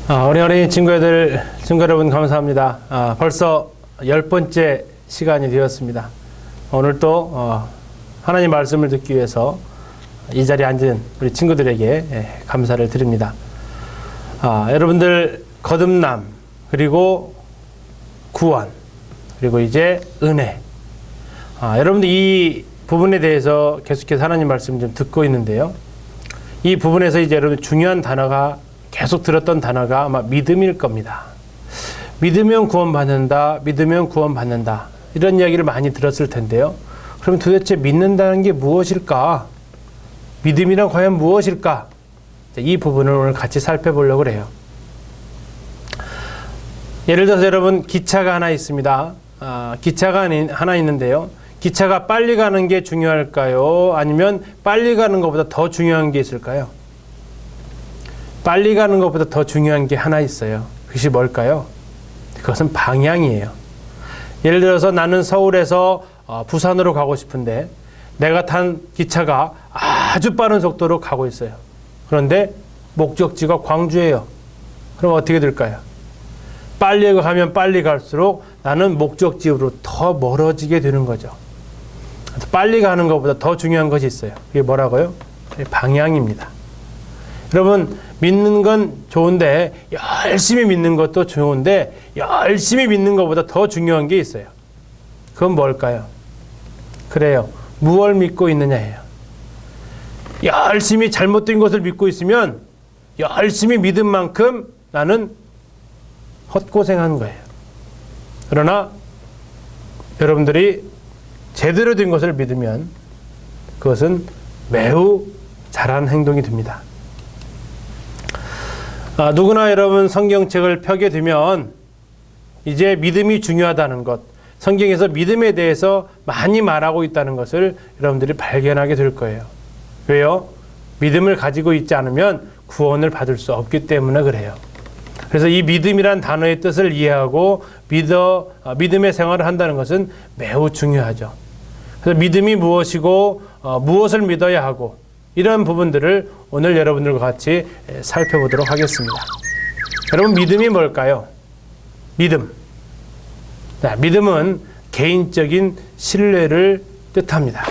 우리 어린이 친구 여러분 감사합니다. 벌써 10번째 시간이 되었습니다. 오늘 또 하나님 말씀을 듣기 위해서 이 자리에 앉은 우리 친구들에게 감사를 드립니다. 여러분들 거듭남, 그리고 구원, 그리고 이제 은혜. 여러분들 이 부분에 대해서 계속해서 하나님 말씀 좀 듣고 있는데요. 이 부분에서 이제 여러분 중요한 단어가 계속 들었던 단어가 아마 믿음일 겁니다. 믿으면 구원받는다, 믿으면 구원받는다. 이런 이야기를 많이 들었을 텐데요. 그럼 도대체 믿는다는 게 무엇일까? 믿음이란 과연 무엇일까? 이 부분을 오늘 같이 살펴보려고 해요. 예를 들어서 여러분 기차가 하나 있습니다. 기차가 하나 있는데요. 기차가 빨리 가는 게 중요할까요? 아니면 빨리 가는 것보다 더 중요한 게 있을까요? 빨리 가는 것보다 더 중요한 게 하나 있어요. 그것이 뭘까요? 그것은 방향이에요. 예를 들어서 나는 서울에서 부산으로 가고 싶은데 내가 탄 기차가 아주 빠른 속도로 가고 있어요. 그런데 목적지가 광주예요. 그럼 어떻게 될까요? 빨리 가면 빨리 갈수록 나는 목적지로 더 멀어지게 되는 거죠. 빨리 가는 것보다 더 중요한 것이 있어요. 그게 뭐라고요? 방향입니다. 여러분, 믿는 건 좋은데 열심히 믿는 것도 좋은데 열심히 믿는 것보다 더 중요한 게 있어요. 그건 뭘까요? 그래요. 무엇을 믿고 있느냐예요. 열심히 잘못된 것을 믿고 있으면 열심히 믿은 만큼 나는 헛고생한 거예요. 그러나 여러분들이 제대로 된 것을 믿으면 그것은 매우 잘한 행동이 됩니다. 누구나 여러분 성경책을 펴게 되면 이제 믿음이 중요하다는 것, 성경에서 믿음에 대해서 많이 말하고 있다는 것을 여러분들이 발견하게 될 거예요. 왜요? 믿음을 가지고 있지 않으면 구원을 받을 수 없기 때문에 그래요. 그래서 이 믿음이란 단어의 뜻을 이해하고 믿음의 생활을 한다는 것은 매우 중요하죠. 그래서 믿음이 무엇이고 무엇을 믿어야 하고 이런 부분들을 오늘 여러분들과 같이 살펴보도록 하겠습니다. 여러분, 믿음이 뭘까요? 믿음. 믿음은 개인적인 신뢰를 뜻합니다.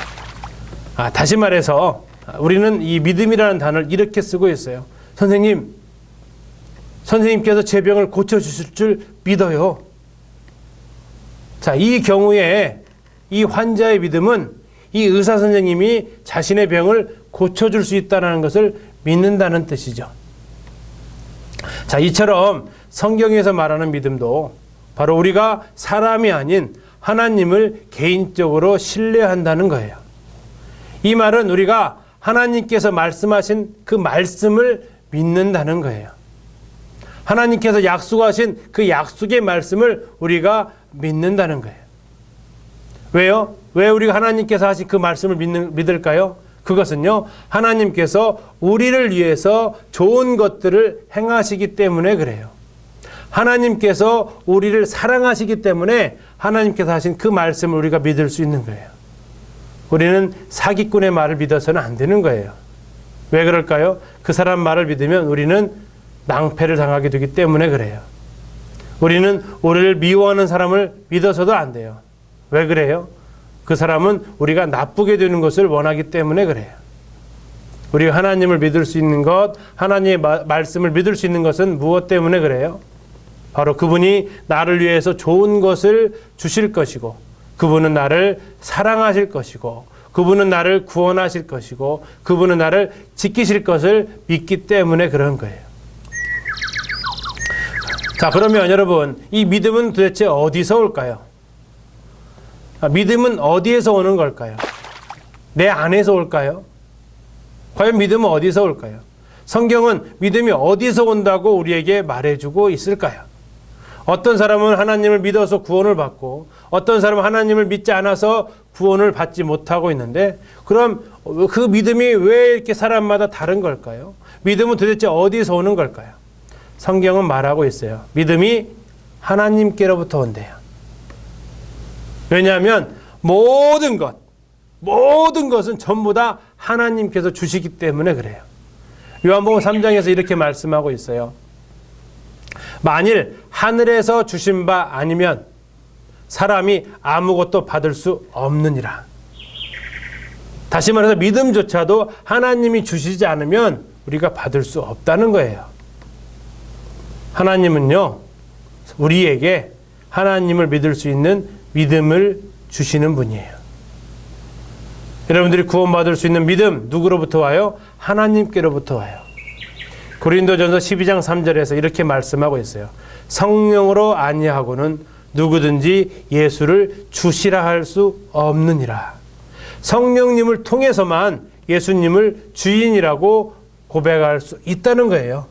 다시 말해서 우리는 이 믿음이라는 단어를 이렇게 쓰고 있어요. 선생님께서 제 병을 고쳐주실 줄 믿어요. 자, 이 경우에 이 환자의 믿음은 이 의사 선생님이 자신의 병을 고쳐줄 수 있다는 것을 믿는다는 뜻이죠. 자, 이처럼 성경에서 말하는 믿음도 바로 우리가 사람이 아닌 하나님을 개인적으로 신뢰한다는 거예요. 이 말은 우리가 하나님께서 말씀하신 그 말씀을 믿는다는 거예요. 하나님께서 약속하신 그 약속의 말씀을 우리가 믿는다는 거예요. 왜요? 왜 우리가 하나님께서 하신 그 말씀을 믿을까요? 그것은요, 하나님께서 우리를 위해서 좋은 것들을 행하시기 때문에 그래요. 하나님께서 우리를 사랑하시기 때문에 하나님께서 하신 그 말씀을 우리가 믿을 수 있는 거예요. 우리는 사기꾼의 말을 믿어서는 안 되는 거예요. 왜 그럴까요? 그 사람 말을 믿으면 우리는 낭패를 당하게 되기 때문에 그래요. 우리는 우리를 미워하는 사람을 믿어서도 안 돼요. 왜 그래요? 그 사람은 우리가 나쁘게 되는 것을 원하기 때문에 그래요. 우리가 하나님을 믿을 수 있는 것, 하나님의 말씀을 믿을 수 있는 것은 무엇 때문에 그래요? 바로 그분이 나를 위해서 좋은 것을 주실 것이고, 그분은 나를 사랑하실 것이고, 그분은 나를 구원하실 것이고, 그분은 나를 지키실 것을 믿기 때문에 그런 거예요. 자, 그러면 여러분, 이 믿음은 도대체 어디서 올까요? 믿음은 어디에서 오는 걸까요? 내 안에서 올까요? 과연 믿음은 어디서 올까요? 성경은 믿음이 어디서 온다고 우리에게 말해주고 있을까요? 어떤 사람은 하나님을 믿어서 구원을 받고 어떤 사람은 하나님을 믿지 않아서 구원을 받지 못하고 있는데, 그럼 그 믿음이 왜 이렇게 사람마다 다른 걸까요? 믿음은 도대체 어디서 오는 걸까요? 성경은 말하고 있어요. 믿음이 하나님께로부터 온대요. 왜냐하면 모든 것은 전부 다 하나님께서 주시기 때문에 그래요. 요한복음 3장에서 이렇게 말씀하고 있어요. 만일 하늘에서 주신 바 아니면 사람이 아무것도 받을 수 없느니라. 다시 말해서 믿음조차도 하나님이 주시지 않으면 우리가 받을 수 없다는 거예요. 하나님은요, 우리에게 하나님을 믿을 수 있는 믿음을 주시는 분이에요. 여러분들이 구원받을 수 있는 믿음 누구로부터 와요? 하나님께로부터 와요. 고린도전서 12장 3절에서 이렇게 말씀하고 있어요. 성령으로 아니하고는 누구든지 예수를 주시라 할 수 없느니라. 성령님을 통해서만 예수님을 주인이라고 고백할 수 있다는 거예요.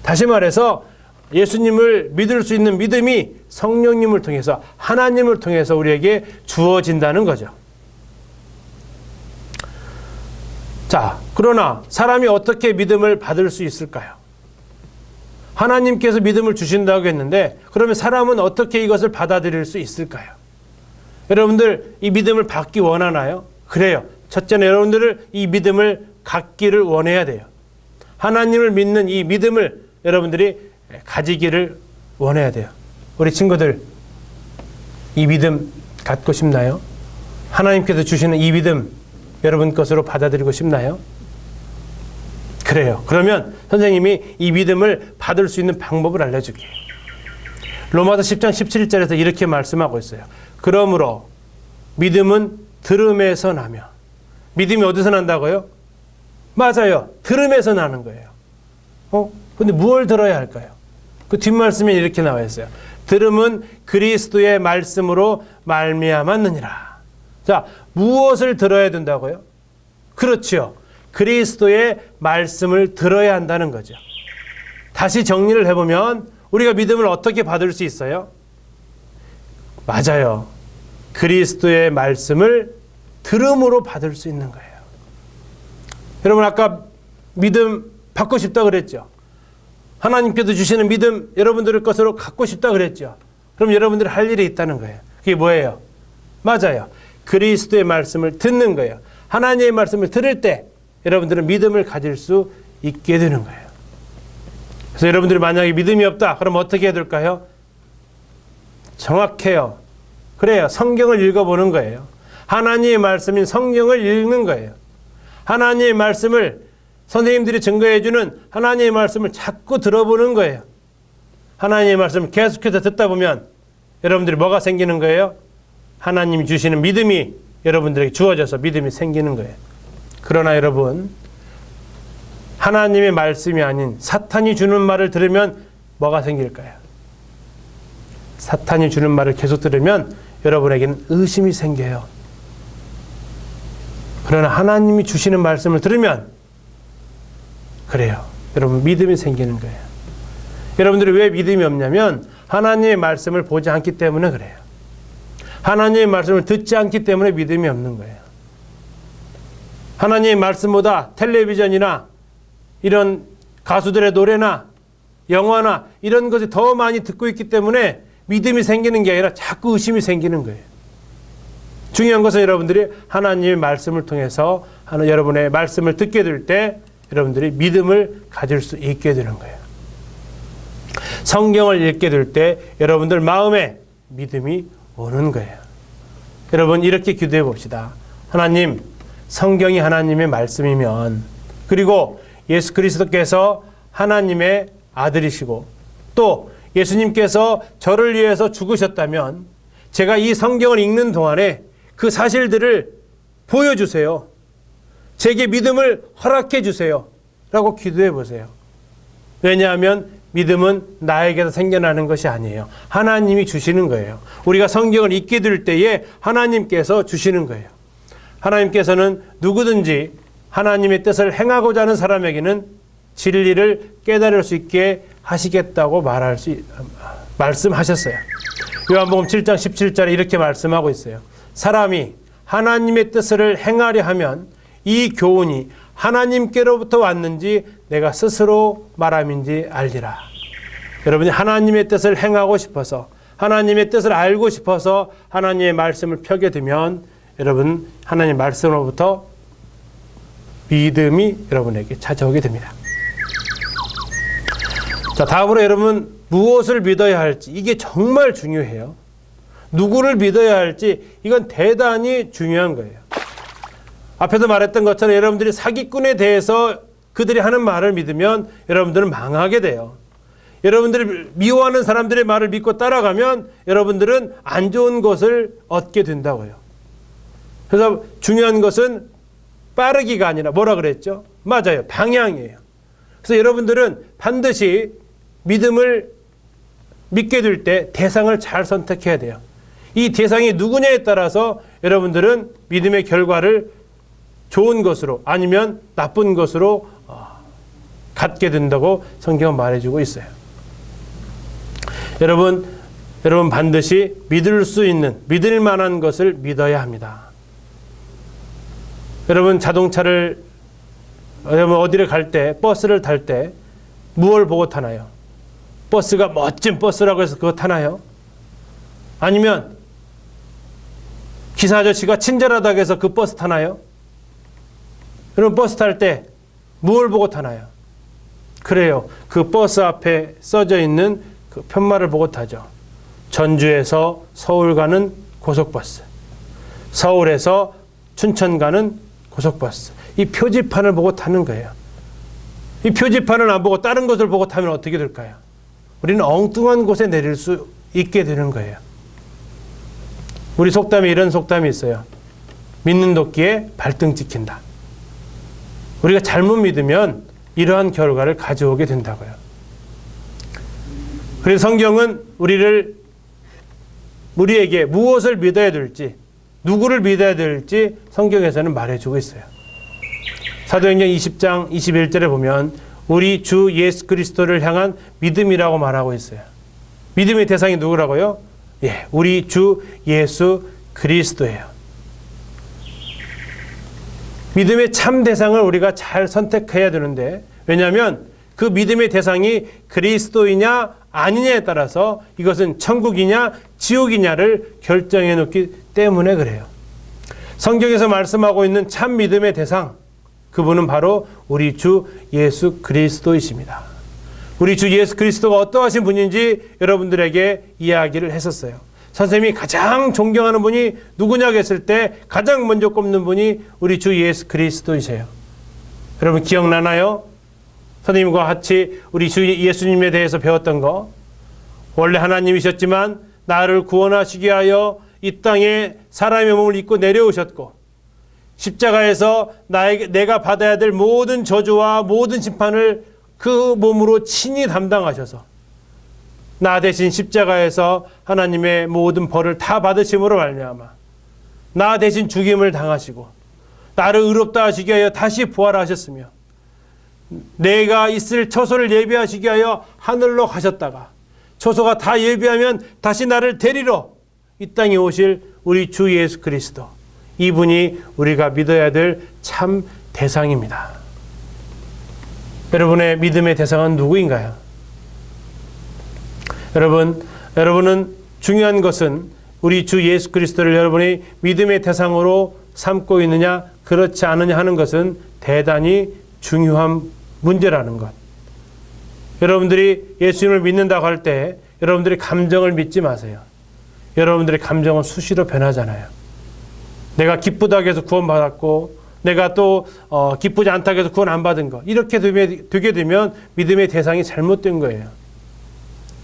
다시 말해서 예수님을 믿을 수 있는 믿음이 성령님을 통해서, 하나님을 통해서 우리에게 주어진다는 거죠. 자, 그러나 사람이 어떻게 믿음을 받을 수 있을까요? 하나님께서 믿음을 주신다고 했는데, 그러면 사람은 어떻게 이것을 받아들일 수 있을까요? 여러분들 이 믿음을 받기 원하나요? 그래요. 첫째는 여러분들을 이 믿음을 갖기를 원해야 돼요. 하나님을 믿는 이 믿음을 여러분들이 가지기를 원해야 돼요. 우리 친구들, 이 믿음 갖고 싶나요? 하나님께서 주시는 이 믿음 여러분 것으로 받아들이고 싶나요? 그래요. 그러면 선생님이 이 믿음을 받을 수 있는 방법을 알려줄게요. 로마서 10장 17절에서 이렇게 말씀하고 있어요. 그러므로 믿음은 들음에서 나며. 믿음이 어디서 난다고요? 맞아요. 들음에서 나는 거예요. 근데 무엇을 들어야 할까요? 그 뒷말씀에 이렇게 나와 있어요. 들음은 그리스도의 말씀으로 말미암았느니라. 자, 무엇을 들어야 된다고요? 그렇죠. 그리스도의 말씀을 들어야 한다는 거죠. 다시 정리를 해보면 우리가 믿음을 어떻게 받을 수 있어요? 맞아요. 그리스도의 말씀을 들음으로 받을 수 있는 거예요. 여러분 아까 믿음 받고 싶다 그랬죠? 하나님께서 주시는 믿음 여러분들의 것으로 갖고 싶다 그랬죠? 그럼 여러분들이 할 일이 있다는 거예요. 그게 뭐예요? 맞아요. 그리스도의 말씀을 듣는 거예요. 하나님의 말씀을 들을 때 여러분들은 믿음을 가질 수 있게 되는 거예요. 그래서 여러분들이 만약에 믿음이 없다, 그럼 어떻게 해야 될까요? 정확해요. 그래요. 성경을 읽어보는 거예요. 하나님의 말씀인 성경을 읽는 거예요. 하나님의 말씀을 선생님들이 증거해주는 하나님의 말씀을 자꾸 들어보는 거예요. 하나님의 말씀을 계속해서 듣다 보면 여러분들이 뭐가 생기는 거예요? 하나님이 주시는 믿음이 여러분들에게 주어져서 믿음이 생기는 거예요. 그러나 여러분, 하나님의 말씀이 아닌 사탄이 주는 말을 들으면 뭐가 생길까요? 사탄이 주는 말을 계속 들으면 여러분에게는 의심이 생겨요. 그러나 하나님이 주시는 말씀을 들으면 그래요. 여러분 믿음이 생기는 거예요. 여러분들이 왜 믿음이 없냐면 하나님의 말씀을 보지 않기 때문에 그래요. 하나님의 말씀을 듣지 않기 때문에 믿음이 없는 거예요. 하나님의 말씀보다 텔레비전이나 이런 가수들의 노래나 영화나 이런 것이 더 많이 듣고 있기 때문에 믿음이 생기는 게 아니라 자꾸 의심이 생기는 거예요. 중요한 것은 여러분들이 하나님의 말씀을 통해서 여러분의 말씀을 듣게 될 때 여러분들이 믿음을 가질 수 있게 되는 거예요. 성경을 읽게 될 때 여러분들 마음에 믿음이 오는 거예요. 여러분 이렇게 기도해 봅시다. 하나님, 성경이 하나님의 말씀이면, 그리고 예수 그리스도께서 하나님의 아들이시고 또 예수님께서 저를 위해서 죽으셨다면 제가 이 성경을 읽는 동안에 그 사실들을 보여주세요. 제게 믿음을 허락해 주세요. 라고 기도해 보세요. 왜냐하면 믿음은 나에게서 생겨나는 것이 아니에요. 하나님이 주시는 거예요. 우리가 성경을 읽게 될 때에 하나님께서 주시는 거예요. 하나님께서는 누구든지 하나님의 뜻을 행하고자 하는 사람에게는 진리를 깨달을 수 있게 하시겠다고 말씀하셨어요. 요한복음 7장 17절에 이렇게 말씀하고 있어요. 사람이 하나님의 뜻을 행하려 하면 이 교훈이 하나님께로부터 왔는지 내가 스스로 말함인지 알리라. 여러분이 하나님의 뜻을 행하고 싶어서, 하나님의 뜻을 알고 싶어서 하나님의 말씀을 펴게 되면 여러분 하나님의 말씀으로부터 믿음이 여러분에게 찾아오게 됩니다. 자, 다음으로 여러분 무엇을 믿어야 할지 이게 정말 중요해요. 누구를 믿어야 할지 이건 대단히 중요한 거예요. 앞에서 말했던 것처럼 여러분들이 사기꾼에 대해서 그들이 하는 말을 믿으면 여러분들은 망하게 돼요. 여러분들이 미워하는 사람들의 말을 믿고 따라가면 여러분들은 안 좋은 것을 얻게 된다고요. 그래서 중요한 것은 빠르기가 아니라 뭐라 그랬죠? 맞아요. 방향이에요. 그래서 여러분들은 반드시 믿음을 믿게 될 때 대상을 잘 선택해야 돼요. 이 대상이 누구냐에 따라서 여러분들은 믿음의 결과를 좋은 것으로 아니면 나쁜 것으로 갖게 된다고 성경은 말해주고 있어요. 여러분 반드시 믿을 수 있는, 믿을 만한 것을 믿어야 합니다. 여러분 자동차를, 여러분 어디를 갈 때, 버스를 탈 때 무엇을 보고 타나요? 버스가 멋진 버스라고 해서 그거 타나요? 아니면 기사 아저씨가 친절하다고 해서 그 버스 타나요? 여러분 버스 탈 때 무엇을 보고 타나요? 그래요. 그 버스 앞에 써져 있는 그 편말을 보고 타죠. 전주에서 서울 가는 고속버스, 서울에서 춘천 가는 고속버스. 이 표지판을 보고 타는 거예요. 이 표지판을 안 보고 다른 것을 보고 타면 어떻게 될까요? 우리는 엉뚱한 곳에 내릴 수 있게 되는 거예요. 우리 속담에 이런 속담이 있어요. 믿는 도끼에 발등 찍힌다. 우리가 잘못 믿으면 이러한 결과를 가져오게 된다고요. 그래서 성경은 우리에게 무엇을 믿어야 될지, 누구를 믿어야 될지 성경에서는 말해주고 있어요. 사도행전 20장 21절에 보면 우리 주 예수 그리스도를 향한 믿음이라고 말하고 있어요. 믿음의 대상이 누구라고요? 예, 우리 주 예수 그리스도예요. 믿음의 참 대상을 우리가 잘 선택해야 되는데, 왜냐하면 그 믿음의 대상이 그리스도이냐 아니냐에 따라서 이것은 천국이냐 지옥이냐를 결정해 놓기 때문에 그래요. 성경에서 말씀하고 있는 참 믿음의 대상, 그분은 바로 우리 주 예수 그리스도이십니다. 우리 주 예수 그리스도가 어떠하신 분인지 여러분들에게 이야기를 했었어요. 선생님이 가장 존경하는 분이 누구냐고 했을 때 가장 먼저 꼽는 분이 우리 주 예수 그리스도이세요. 여러분 기억나나요? 선생님과 같이 우리 주 예수님에 대해서 배웠던 거, 원래 하나님이셨지만 나를 구원하시기 위하여 이 땅에 사람의 몸을 입고 내려오셨고, 십자가에서 내가 받아야 될 모든 저주와 모든 심판을 그 몸으로 친히 담당하셔서 나 대신 십자가에서 하나님의 모든 벌을 다 받으심으로 말미암아 나 대신 죽임을 당하시고 나를 의롭다 하시기 위하여 다시 부활하셨으며, 내가 있을 처소를 예비하시기 위하여 하늘로 가셨다가 처소가 다 예비하면 다시 나를 데리러 이 땅에 오실 우리 주 예수 그리스도, 이분이 우리가 믿어야 될 참 대상입니다. 여러분의 믿음의 대상은 누구인가요? 여러분은 중요한 것은 우리 주 예수 그리스도를 여러분이 믿음의 대상으로 삼고 있느냐 그렇지 않느냐 하는 것은 대단히 중요한 문제라는 것. 여러분들이 예수님을 믿는다고 할 때 여러분들이 감정을 믿지 마세요. 여러분들의 감정은 수시로 변하잖아요. 내가 기쁘다고 해서 구원받았고 내가 또 기쁘지 않다고 해서 구원 안 받은 거, 이렇게 되게 되면 믿음의 대상이 잘못된 거예요.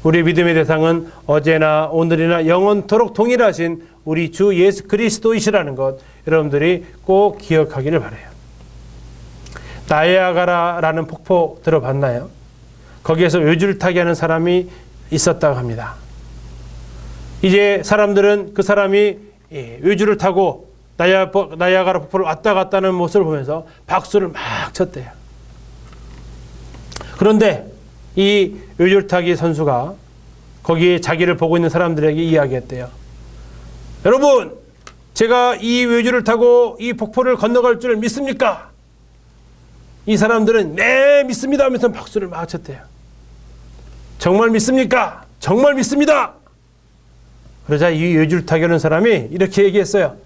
우리 믿음의 대상은 어제나 오늘이나 영원토록 동일하신 우리 주 예수 그리스도이시라는 것, 여러분들이 꼭 기억하기를 바라요. 나야가라라는 폭포 들어봤나요? 거기에서 외줄타기 하는 사람이 있었다고 합니다. 이제 사람들은 그 사람이 외줄을 타고 나야가라 폭포를 왔다 갔다 하는 모습을 보면서 박수를 막 쳤대요. 그런데 이 외줄타기 선수가 거기에 자기를 보고 있는 사람들에게 이야기했대요. 여러분, 제가 이 외줄을 타고 이 폭포를 건너갈 줄 믿습니까? 이 사람들은 네, 믿습니다 하면서 박수를 막 쳤대요. 정말 믿습니까? 정말 믿습니다. 그러자 이 외줄타기 하는 사람이 이렇게 얘기했어요.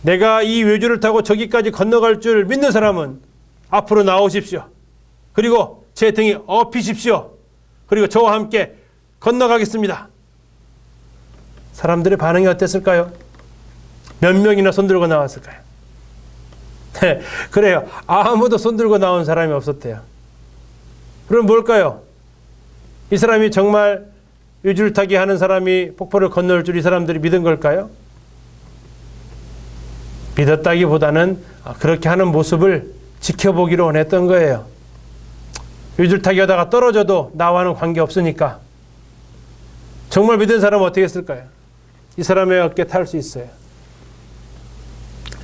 내가 이 외줄을 타고 저기까지 건너갈 줄 믿는 사람은 앞으로 나오십시오. 그리고 제 등에 업히십시오. 그리고 저와 함께 건너가겠습니다. 사람들의 반응이 어땠을까요? 몇 명이나 손들고 나왔을까요? 네, 그래요. 아무도 손들고 나온 사람이 없었대요. 그럼 뭘까요? 이 사람이 정말 유줄타기 하는 사람이 폭포를 건널 줄 이 사람들이 믿은 걸까요? 믿었다기보다는 그렇게 하는 모습을 지켜보기로 원했던 거예요. 유줄타기 하다가 떨어져도 나와는 관계없으니까. 정말 믿은 사람은 어떻게 했을까요? 이 사람의 어깨에 탈 수 있어요.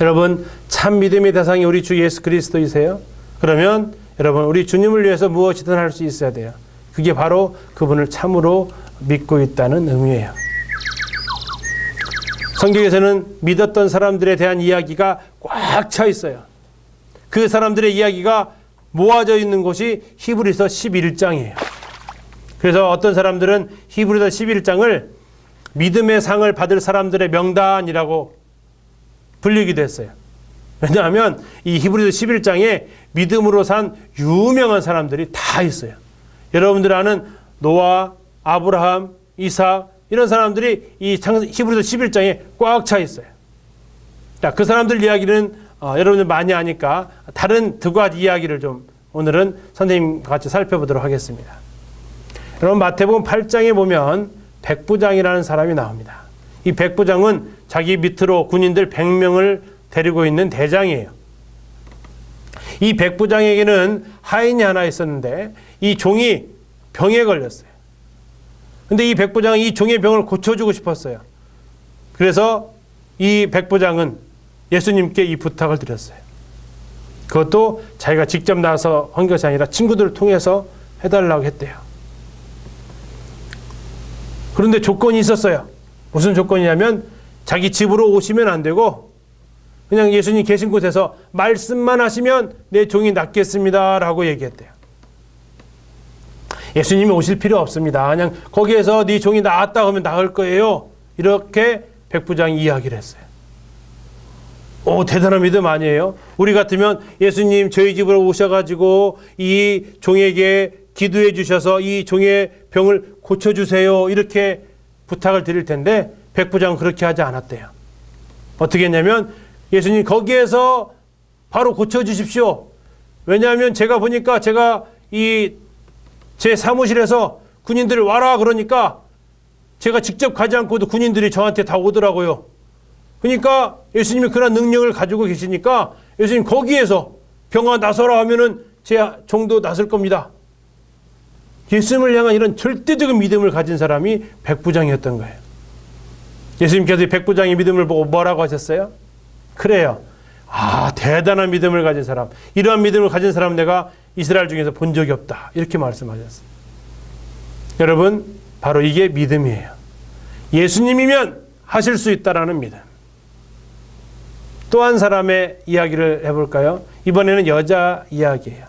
여러분, 참 믿음의 대상이 우리 주 예수 그리스도이세요? 그러면 여러분, 우리 주님을 위해서 무엇이든 할 수 있어야 돼요. 그게 바로 그분을 참으로 믿고 있다는 의미예요. 성경에서는 믿었던 사람들에 대한 이야기가 꽉 차 있어요. 그 사람들의 이야기가 모아져 있는 곳이 히브리서 11장이에요. 그래서 어떤 사람들은 히브리서 11장을 믿음의 상을 받을 사람들의 명단이라고 불리기도 했어요. 왜냐하면 이 히브리서 11장에 믿음으로 산 유명한 사람들이 다 있어요. 여러분들 아는 노아, 아브라함, 이삭 이런 사람들이 이 히브리서 11장에 꽉 차 있어요. 자, 그 사람들 이야기는 여러분들 많이 아니까 다른 두 가지 이야기를 좀 오늘은 선생님과 같이 살펴보도록 하겠습니다. 여러분, 마태복음 8장에 보면 백부장이라는 사람이 나옵니다. 이 백부장은 자기 밑으로 군인들 100명을 데리고 있는 대장이에요. 이 백부장에게는 하인이 하나 있었는데 이 종이 병에 걸렸어요. 근데 이 백부장은 이 종의 병을 고쳐주고 싶었어요. 그래서 이 백부장은 예수님께 이 부탁을 드렸어요. 그것도 자기가 직접 나서 한 것이 아니라 친구들을 통해서 해달라고 했대요. 그런데 조건이 있었어요. 무슨 조건이냐면 자기 집으로 오시면 안 되고 그냥 예수님 계신 곳에서 말씀만 하시면 내 종이 낫겠습니다 라고 얘기했대요. 예수님이 오실 필요 없습니다. 그냥 거기에서 네 종이 나았다 하면 나을 거예요. 이렇게 백부장이 이야기를 했어요. 오, 대단한 믿음 아니에요? 우리 같으면 예수님 저희 집으로 오셔가지고 이 종에게 기도해 주셔서 이 종의 병을 고쳐주세요. 이렇게 부탁을 드릴 텐데 백부장은 그렇게 하지 않았대요. 어떻게 했냐면 예수님 거기에서 바로 고쳐주십시오. 왜냐하면 제가 보니까 제가 제 사무실에서 군인들을 와라 그러니까 제가 직접 가지 않고도 군인들이 저한테 다 오더라고요. 그러니까 예수님이 그런 능력을 가지고 계시니까 예수님 거기에서 병아 나서라 하면은 제 종도 나설 겁니다. 예수님을 향한 이런 절대적인 믿음을 가진 사람이 백부장이었던 거예요. 예수님께서 백부장의 믿음을 보고 뭐라고 하셨어요? 그래요. 아, 대단한 믿음을 가진 사람. 이러한 믿음을 가진 사람 내가 이스라엘 중에서 본 적이 없다. 이렇게 말씀하셨어요. 여러분, 바로 이게 믿음이에요. 예수님이면 하실 수 있다라는 믿음. 또 한 사람의 이야기를 해볼까요? 이번에는 여자 이야기예요.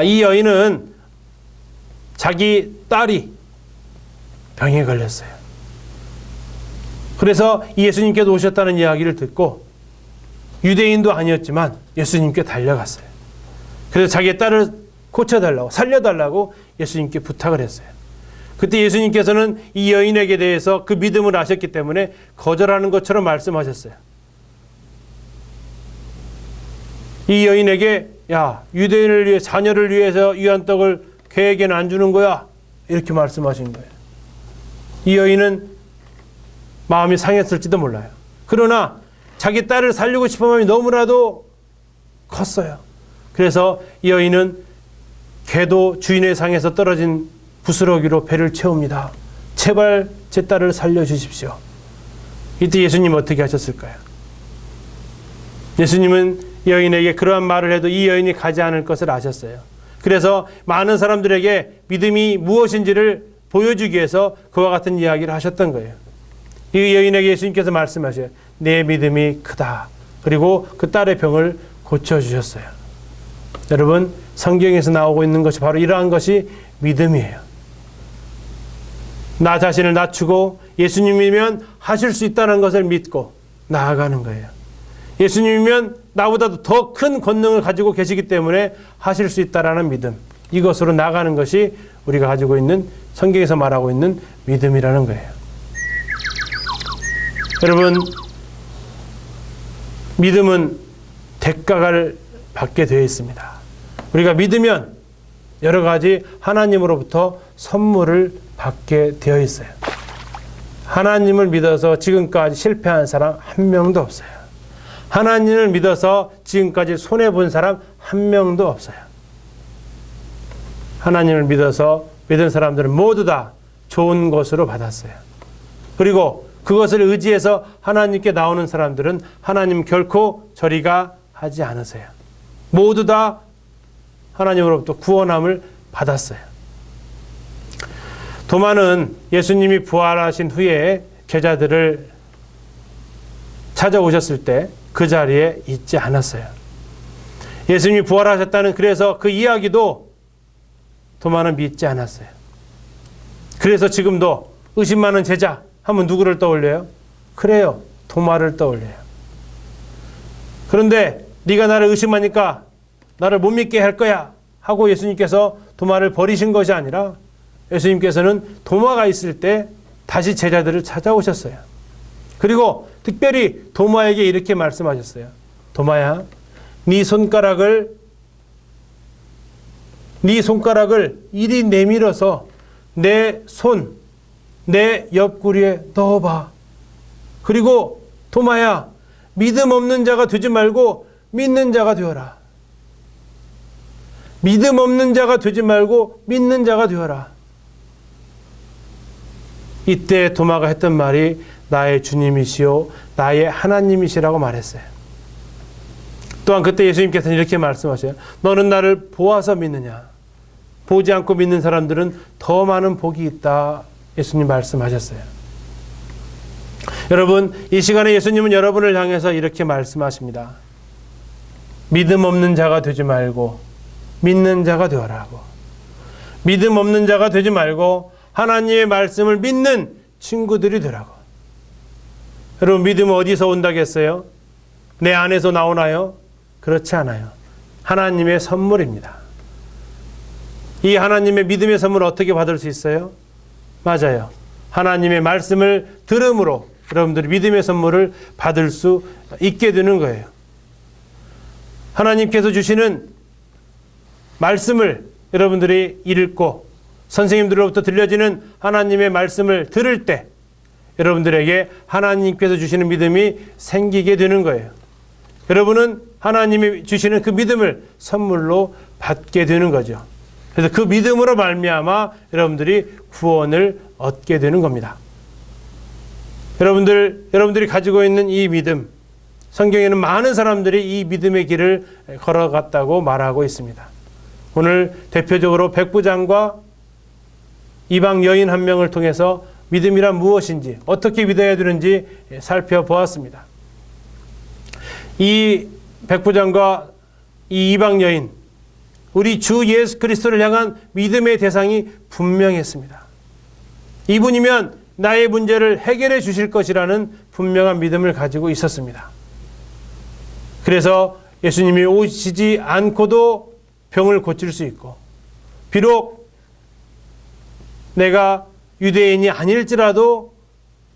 이 여인은 자기 딸이 병에 걸렸어요. 그래서 예수님께서 오셨다는 이야기를 듣고 유대인도 아니었지만 예수님께 달려갔어요. 그래서 자기의 딸을 고쳐달라고 살려달라고 예수님께 부탁을 했어요. 그때 예수님께서는 이 여인에게 대해서 그 믿음을 아셨기 때문에 거절하는 것처럼 말씀하셨어요. 이 여인에게 야, 유대인을 위해 자녀를 위해서 위한 떡을 걔에게는 안 주는 거야. 이렇게 말씀하신 거예요. 이 여인은 마음이 상했을지도 몰라요. 그러나 자기 딸을 살리고 싶은 마음이 너무나도 컸어요. 그래서 이 여인은 개도 주인의 상에서 떨어진 부스러기로 배를 채웁니다. 제발 제 딸을 살려주십시오. 이때 예수님 어떻게 하셨을까요? 예수님은 여인에게 그러한 말을 해도 이 여인이 가지 않을 것을 아셨어요. 그래서 많은 사람들에게 믿음이 무엇인지를 보여주기 위해서 그와 같은 이야기를 하셨던 거예요. 이 여인에게 예수님께서 말씀하셔요. 내 믿음이 크다. 그리고 그 딸의 병을 고쳐주셨어요. 여러분, 성경에서 나오고 있는 것이 바로 이러한 것이 믿음이에요. 나 자신을 낮추고 예수님이면 하실 수 있다는 것을 믿고 나아가는 거예요. 예수님이면 나보다도 더 큰 권능을 가지고 계시기 때문에 하실 수 있다라는 믿음. 이것으로 나가는 것이 우리가 가지고 있는 성경에서 말하고 있는 믿음이라는 거예요. 여러분, 믿음은 대가를 받게 되어 있습니다. 우리가 믿으면 여러 가지 하나님으로부터 선물을 받게 되어 있어요. 하나님을 믿어서 지금까지 실패한 사람 한 명도 없어요. 하나님을 믿어서 지금까지 손해본 사람 한 명도 없어요. 하나님을 믿어서 믿은 사람들은 모두 다 좋은 것으로 받았어요. 그리고 그것을 의지해서 하나님께 나오는 사람들은 하나님 결코 저리가 하지 않으세요. 모두 다 하나님으로부터 구원함을 받았어요. 도마는 예수님이 부활하신 후에 제자들을 찾아오셨을 때 그 자리에 있지 않았어요. 예수님이 부활하셨다는 그래서 그 이야기도 도마는 믿지 않았어요. 그래서 지금도 의심 많은 제자 하면 누구를 떠올려요? 그래요, 도마를 떠올려요. 그런데 네가 나를 의심하니까 나를 못 믿게 할 거야 하고 예수님께서 도마를 버리신 것이 아니라 예수님께서는 도마가 있을 때 다시 제자들을 찾아오셨어요. 그리고 특별히 도마에게 이렇게 말씀하셨어요. 도마야, 네 손가락을 이리 내밀어서 내 손, 내 옆구리에 넣어봐. 그리고 도마야, 믿음 없는 자가 되지 말고 믿는 자가 되어라. 믿음 없는 자가 되지 말고 믿는 자가 되어라. 이때 도마가 했던 말이 나의 주님이시요 나의 하나님이시라고 말했어요. 또한 그때 예수님께서는 이렇게 말씀하셔요. 너는 나를 보아서 믿느냐? 보지 않고 믿는 사람들은 더 많은 복이 있다. 예수님 말씀하셨어요. 여러분, 이 시간에 예수님은 여러분을 향해서 이렇게 말씀하십니다. 믿음 없는 자가 되지 말고 믿는 자가 되어라고. 믿음 없는 자가 되지 말고 하나님의 말씀을 믿는 친구들이 되라고. 여러분, 믿음은 어디서 온다겠어요? 내 안에서 나오나요? 그렇지 않아요. 하나님의 선물입니다. 이 하나님의 믿음의 선물을 어떻게 받을 수 있어요? 맞아요. 하나님의 말씀을 들음으로 여러분들이 믿음의 선물을 받을 수 있게 되는 거예요. 하나님께서 주시는 말씀을 여러분들이 읽고 선생님들로부터 들려지는 하나님의 말씀을 들을 때 여러분들에게 하나님께서 주시는 믿음이 생기게 되는 거예요. 여러분은 하나님이 주시는 그 믿음을 선물로 받게 되는 거죠. 그래서 그 믿음으로 말미암아 여러분들이 구원을 얻게 되는 겁니다. 여러분들이 가지고 있는 이 믿음, 성경에는 많은 사람들이 이 믿음의 길을 걸어갔다고 말하고 있습니다. 오늘 대표적으로 백부장과 이방 여인 한 명을 통해서 믿음이란 무엇인지, 어떻게 믿어야 되는지 살펴보았습니다. 이 백부장과 이 이방 여인, 우리 주 예수 그리스도를 향한 믿음의 대상이 분명했습니다. 이분이면 나의 문제를 해결해 주실 것이라는 분명한 믿음을 가지고 있었습니다. 그래서 예수님이 오시지 않고도 병을 고칠 수 있고, 비록 내가 유대인이 아닐지라도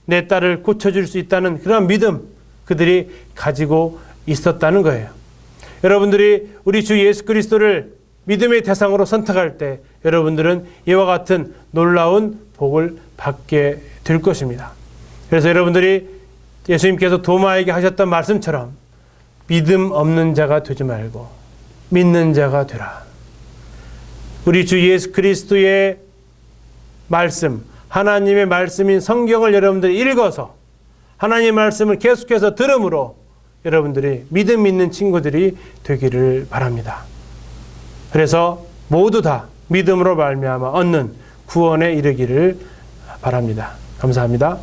내 딸을 고쳐줄 수 있다는 그런 믿음 그들이 가지고 있었다는 거예요. 여러분들이 우리 주 예수 그리스도를 믿음의 대상으로 선택할 때 여러분들은 이와 같은 놀라운 복을 받게 될 것입니다. 그래서 여러분들이 예수님께서 도마에게 하셨던 말씀처럼 믿음 없는 자가 되지 말고 믿는 자가 되라. 우리 주 예수 그리스도의 말씀, 하나님의 말씀인 성경을 여러분들이 읽어서 하나님의 말씀을 계속해서 들음으로 여러분들이 믿음 있는 친구들이 되기를 바랍니다. 그래서 모두 다 믿음으로 말미암아 얻는 구원에 이르기를 바랍니다. 감사합니다.